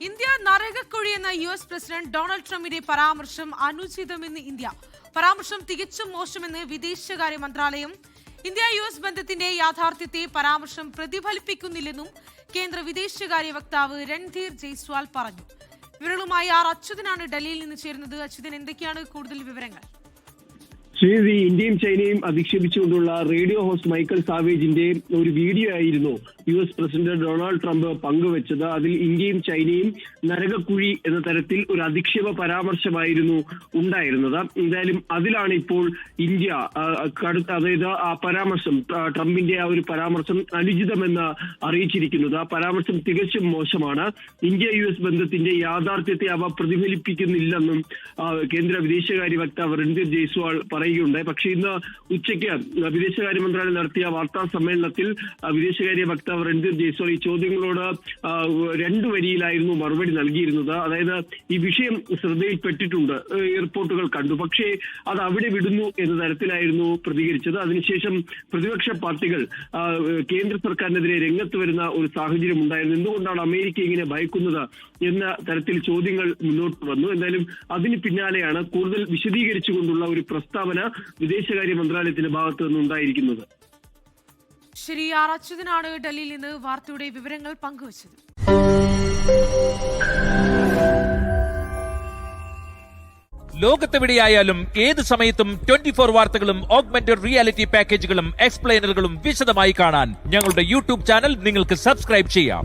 India നരകക്കുഴിയെന്ന US president Donald ട്രംപിന്റെ പരാമർശം അനുചിതമെന്ന് India. പരാമർശം തികച്ചും മോശമെന്ന് വിദേശകാര്യ മന്ത്രാലയം. ഇന്ത്യ US ബന്ധത്തിന്റെ യാഥാർത്ഥ്യത്തെ പരാമർശം പ്രതിഫലിപ്പിക്കുന്നില്ലെന്നും കേന്ദ്ര വിദേശകാര്യ വക്താവ് രൺധീർ ജയ്സ്വാൾ പറഞ്ഞു. വിവരങ്ങളുമായി അച്യുതനാണ് ഡൽഹിയിൽ നിന്ന് ചേരുന്നത്. അച്യുതൻ, എന്തൊക്കെയാണ് കൂടുതൽ വിവരങ്ങൾ? ശ്രീ ഇന്ത്യയും ചൈനയും അധിക്ഷേപിച്ചുകൊണ്ടുള്ള റേഡിയോ ഹോസ്റ്റ് മൈക്കൽ സാവേജിന്റെ ഒരു വീഡിയോ ആയിരുന്നു US പ്രസിഡന്റ് ഡൊണാൾഡ് ട്രംപ് പങ്കുവച്ചത്. അതിൽ ഇന്ത്യയും ചൈനയും നരകക്കുഴി എന്ന തരത്തിൽ ഒരു അധിക്ഷേപ പരാമർശമായിരുന്നു ഉണ്ടായിരുന്നത്. എന്തായാലും അതിലാണ് ഇപ്പോൾ ഇന്ത്യ അതായത് ആ പരാമർശം, ട്രംപിന്റെ ആ ഒരു പരാമർശം അനുചിതമെന്ന് അറിയിച്ചിരിക്കുന്നത്. ആ പരാമർശം തികച്ചും മോശമാണ്. ഇന്ത്യ US ബന്ധത്തിന്റെ യാഥാർത്ഥ്യത്തെ അവ പ്രതിഫലിപ്പിക്കുന്നില്ലെന്നും കേന്ദ്ര വിദേശകാര്യ വക്താവ് രൺധീർ ജയ്സ്വാൾ പറയുകയുണ്ടായി. പക്ഷേ ഇന്ന് ഉച്ചയ്ക്ക് വിദേശകാര്യ മന്ത്രാലയം നടത്തിയ വാർത്താ സമ്മേളനത്തിൽ വിദേശകാര്യ വക്താവ് രൺധീർ ജയ്സ്വാൾ ഈ ചോദ്യങ്ങളോട് 2 വരിയിലായിരുന്നു മറുപടി നൽകിയിരുന്നത്. അതായത് ഈ വിഷയം ശ്രദ്ധയിൽപ്പെട്ടിട്ടുണ്ട്, റിപ്പോർട്ടുകൾ കണ്ടു, പക്ഷേ അത് അവിടെ വിടുന്നു എന്ന തരത്തിലായിരുന്നു പ്രതികരിച്ചത്. അതിനുശേഷം പ്രതിപക്ഷ പാർട്ടികൾ കേന്ദ്ര സർക്കാരിനെതിരെ രംഗത്ത് വരുന്ന ഒരു സാഹചര്യം ഉണ്ടായിരുന്നു. എന്തുകൊണ്ടാണ് അമേരിക്ക ഇങ്ങനെ ഭയക്കുന്നത് എന്ന തരത്തിൽ ചോദ്യങ്ങൾ മുന്നോട്ട് വന്നു. എന്തായാലും അതിന് പിന്നാലെയാണ് കൂടുതൽ വിശദീകരിച്ചുകൊണ്ടുള്ള ഒരു പ്രസ്താവന വിദേശകാര്യ മന്ത്രാലയത്തിന്റെ ഭാഗത്തു നിന്നുണ്ടായിരിക്കുന്നത്. ശരി, അച്യുതനാണ് ഡൽഹിയിൽ നിന്ന് വാർത്തയുടെ വിവരങ്ങൾ പങ്കുവച്ചത്. ലോകത്തെവിടെയായാലും ഏത് സമയത്തും 24 വാർത്തകളും ഓഗ്മെന്റഡ് റിയാലിറ്റി പാക്കേജുകളും എക്സ്പ്ലെയിനറുകളും വിശദമായി കാണാൻ ഞങ്ങളുടെ YouTube ചാനൽ നിങ്ങൾക്ക് സബ്സ്ക്രൈബ് ചെയ്യാം.